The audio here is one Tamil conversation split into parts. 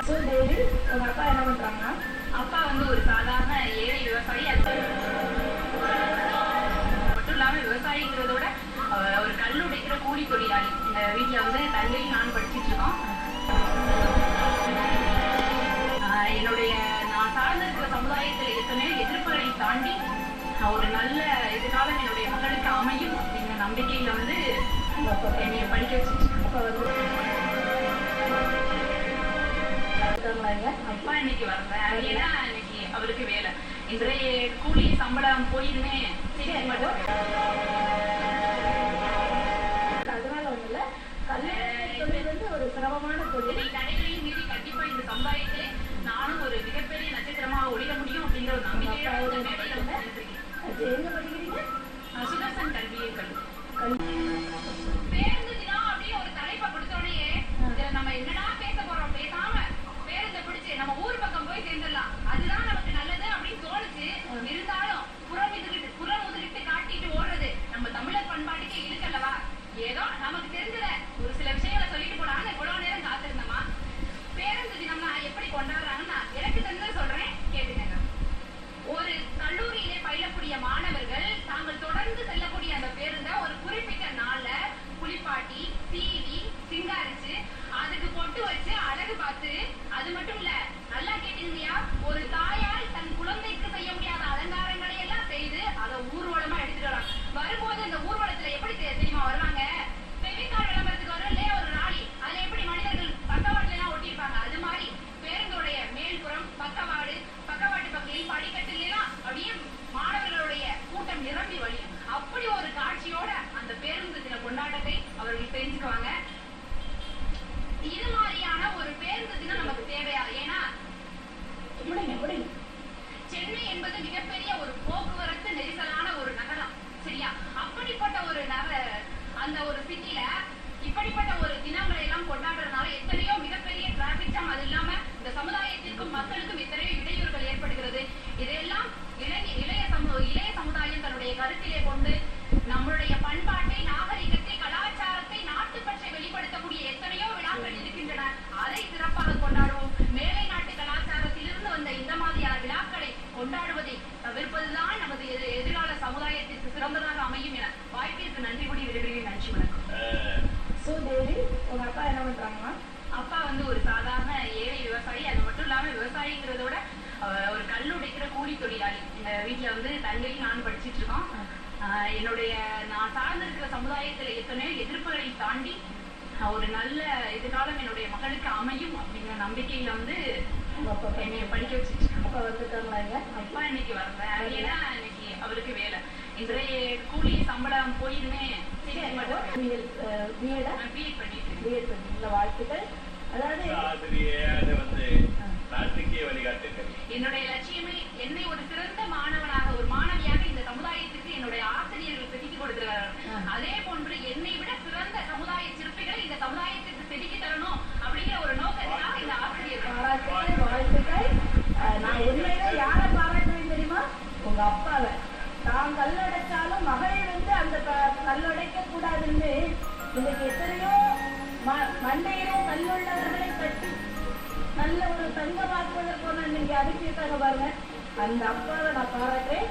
ஸோ டெய்லி உங்கள் அப்பா என்ன பண்ணுறாங்கன்னா, அப்பா வந்து ஒரு சாதாரண ஏழை விவசாயி. அது மட்டும் இல்லாமல் விவசாயிங்கிறதோட ஒரு கல் உடைக்கிற கூலி தொழிலாளி. இந்த வீட்டில் வந்து தங்கையும் நான் படிச்சுட்டு இருக்கோம். நான் சார்ந்திருக்கிற சமுதாயத்தில் எத்தனையோ எதிர்ப்புகளை தாண்டி ஒரு நல்ல எதிர்காலம் என்னுடைய மகளுக்கு அமையும் அப்படிங்கிற நம்பிக்கையில வந்து என்னைய படிக்க வச்சுட்டு அப்பா இன்னைக்கு வரல. ஏன்னா இன்னைக்கு அவருக்கு வேலை. இன்றைய கூலி சம்பளம் போயிருமே. அதனால ஒண்ணு இல்ல, தொழில் வந்து ஒரு சிரமமான தொழில். தடைகளையும் மீறி கண்டிப்பா இந்த சமுதாயத்திலே நானும் ஒரு மிகப்பெரிய நட்சத்திரமாக ஒளிர முடியும் அப்படிங்கிற ஒரு நம்பிக்கையோட மேடையில வந்து எங்க படிக்கிறீங்க? சுதர்சன் கல்வியியல் கல்லூரி. பேருந்து தினம் அப்படின்னு ஒரு தலைப்பை கொடுத்தோடனே இதுல நம்ம என்னடா பேச போறோம், பேசாம பேருந்தை பிடிச்சு நம்ம ஊர் பக்கம் போய் சேர்ந்துடலாம், அதுதான் நமக்கு நல்லது அப்படின்னு தோணுச்சு. இருந்தாலும் புறம் முதுகிட்டு காட்டிட்டு ஓடுறது நம்ம தமிழர் பண்பாட்டுக்கே இருக்கல்லவா. ஏதோ நமக்கு தெரிஞ்சத ஒரு சில விஷயங்களை சொல்லிட்டு போனாங்க. இவ்வளவு நேரம் காத்திருந்தோமா. பேருந்து தினம்னா எப்படி கொண்டாடுறாங்கன்னா எனக்கு தெரிஞ்சதை சொல்றேன், கேட்டுக்கங்க. ஒரு கல்லூரியிலே பயிலக்கூடிய மாணவர்கள் தாங்கள் தொடர்ந்து செல்லக்கூடிய அந்த பேருந்தை ஒரு குறிப்பிட்ட நாள்ல குளிப்பாட்டி சீவி சிங்காரிச்சு அதுக்கு பொட்டு வச்சு அழகு பார்த்து, அது மட்டும் இல்ல, நல்லா கேட்டீங்கயா, ஒரு தாயால் தன் குழந்தைக்கு செய்ய முடியாத அலங்காரங்களை எல்லாம் செய்து அதை ஊர்வலமா எடுத்துட்டு வராங்க. வரும்போது அந்த ஊர்வலத்துல எப்படி தெரியுமா வருவாங்க? பெவிகால் விளம்பரத்துக்கு வரும் இல்லையா ஒரு ராலி, அதுல எப்படி மனிதர்கள் பக்கவாட்டுல எல்லாம் ஒட்டியிருப்பாங்க. அது மாதிரி பேருந்தோடைய மேல்புறம் பக்கவாட்டு பகுதியில் படிக்கட்டுல எல்லாம் அப்படியே மாணவர்களுடைய கூட்டம் நிரம்பி வழியும். அப்படி ஒரு காட்சியோட அந்த பேருந்து தின கொண்டாட்டத்தை அவர்கள் தெரிஞ்சுக்குவாங்க. இது மாதிரியான ஒரு பேருந்து தினம் நமக்கு தேவையா? ஏன்னா சென்னை என்பது மிகப்பெரிய ஒரு போக்குவரத்து நெரிசலான ஒரு நகரம், சரியா? அப்படிப்பட்ட ஒரு அந்த ஒரு சிட்டில இப்படிப்பட்ட ஒரு தினங்களை எல்லாம் கொண்டாடுறதுனால எத்தனையோ மிகப்பெரிய டிராபிக் ஜாம், அது இல்லாம இந்த சமுதாயத்திற்கும் மக்களுக்கும் எத்தனையோ இடையூறுகள் ஏற்படுகிறது. இதையெல்லாம் இளைய சமுதாயம் தன்னுடைய கருத்திலே கொண்டு நம்மளுடைய பண்பாட்டை, நாகரிகத்தை, கலாச்சாரத்தை, நாட்டுப்பற்றை வெளிப்படுத்தக்கூடிய எத்தனையோ விழாக்கள் இருக்கின்றன. அதை சிறப்பாக கொண்டாடுவோம். மேலை நாட்டு கலாச்சாரத்திலிருந்து வந்த இந்த மாதிரியான விழாக்களை கொண்டாடுவதை தவிர்ப்பதுதான் நமது எதிர்கால சமுதாயத்திற்கு சிறந்ததாக அமையும் என வாய்ப்பிற்கு நன்றி கூடி விரும்புகிறேன். நன்றி, வணக்கம். ஸோ டெய்லி உங்க அப்பா என்ன பண்றாங்கன்னா, அப்பா வந்து ஒரு சாதாரண ஏழை விவசாயி. அது மட்டும் இல்லாம விவசாயிங்கிறதோட ஒரு கல் உடைக்கிற கூலி தொழிலாளி. இந்த வீட்டுல வந்து தங்கையும் நான் படிச்சுட்டு இருக்கோம். நான் சார்ந்திருக்கிற சமுதாயத்துல எத்தனையோ எதிர்ப்புகளை தாண்டி ஒரு நல்ல எதிர்காலம் என்னுடைய மகளுக்கு அமையும் அப்படிங்கிற நம்பிக்கையில வந்து என்னைய படிக்க வச்சுட்டு அப்பா வந்துட்டாங்களா? அப்பா இன்னைக்கு வரல. ஏன்னா இன்னைக்கு அவருக்கு வேலை. இன்றைய கூலி சம்பளம் போயிருமே. பிஎட் பண்ணிட்டு வாழ்த்துக்கள். அதாவது என்னுடைய லட்சியமே என்னை ஒரு சிறந்த மாணவனாக, ஒரு மாணவியாக இந்த சமுதாயத்திற்கு என்னுடைய ஆசிரியர்கள் செதுக்கி கொடுத்திருக்கிறார்கள். அதே போன்று என்னை விட சிறந்த சமுதாய சிற்பிகளை இந்த சமுதாயத்திற்கு செதுக்கி தரணும் அப்படிங்கிற ஒரு நோக்கத்திற்காக இந்த ஆசிரியர்கள். வாழ்த்துக்கள். நான் உண்மையில யாரை பாராட்டுவேன் தெரியுமா? உங்க அப்பாவை. தான் கல்லடைச்சாலும் மகளை வந்து அந்த கல்லுடைக்க கூடாதுன்னு இன்னைக்கு எத்தனையோ மண்டையிலே கல்லுள்ளவர்களை கட்டி நல்ல ஒரு தங்கமாக்குவதற்கான நீங்க அனுப்பியிருக்காங்க பாருங்க. அந்த அப்பாவை நான் பாராட்டுறேன்.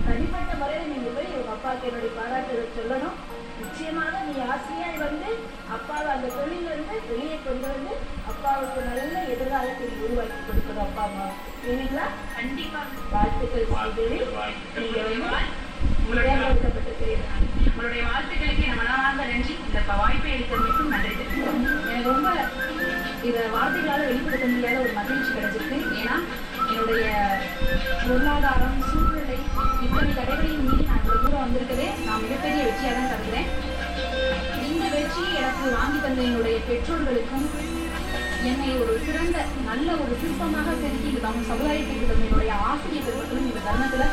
தனிப்பட்ட முறையில் நீங்க போய் உங்க அப்பாவுக்கு என்னுடைய பாராட்டுகளை சொல்லணும். நிச்சயமாக நீ ஆசிரியர் வந்து அப்பாவை அந்த தொழிலிருந்து வெளியே கொண்டு வந்து அப்பாவுக்கு நல்ல எதிர்காலத்தை உருவாக்கி கொடுக்கணும். அப்பா அம்மா இல்லைங்களா? கண்டிப்பா. வாழ்த்துக்கள். உங்களுடைய வாழ்த்துக்களுக்கு மனமார்ந்த நன்றி. இந்த வாய்ப்பை அளித்தமைக்கும் நன்றி. எனக்கு ரொம்ப இதை வார்த்தைகளால் வெளிப்படுத்த முடியாத ஒரு மகிழ்ச்சி கிடைச்சிருக்கு. ஏன்னா என்னுடைய பொருளாதாரம், சூழ்நிலை, இத்தனை தடைகளையும் மீறி நான் இவ்வளவு தூரம் வந்திருக்கதே நான் மிகப்பெரிய வெற்றியாக தான் கருதுறேன். இந்த வெற்றி எனக்கு வாங்கி தந்த என்னுடைய பெற்றோர்களுக்கும், என்னை ஒரு சிறந்த நல்ல ஒரு சிற்பமாக செதுக்கி இந்த சமுதாயத்திற்கு தந்த என்னுடைய ஆசிரியர்களுக்கும் இந்த தருணத்துல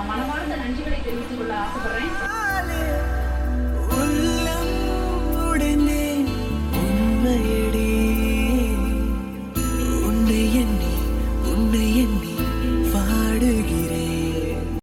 மனமார்ந்த நன்றிகளை தெரிவித்துக் கொள்ள ஆசைப்படுறேன்.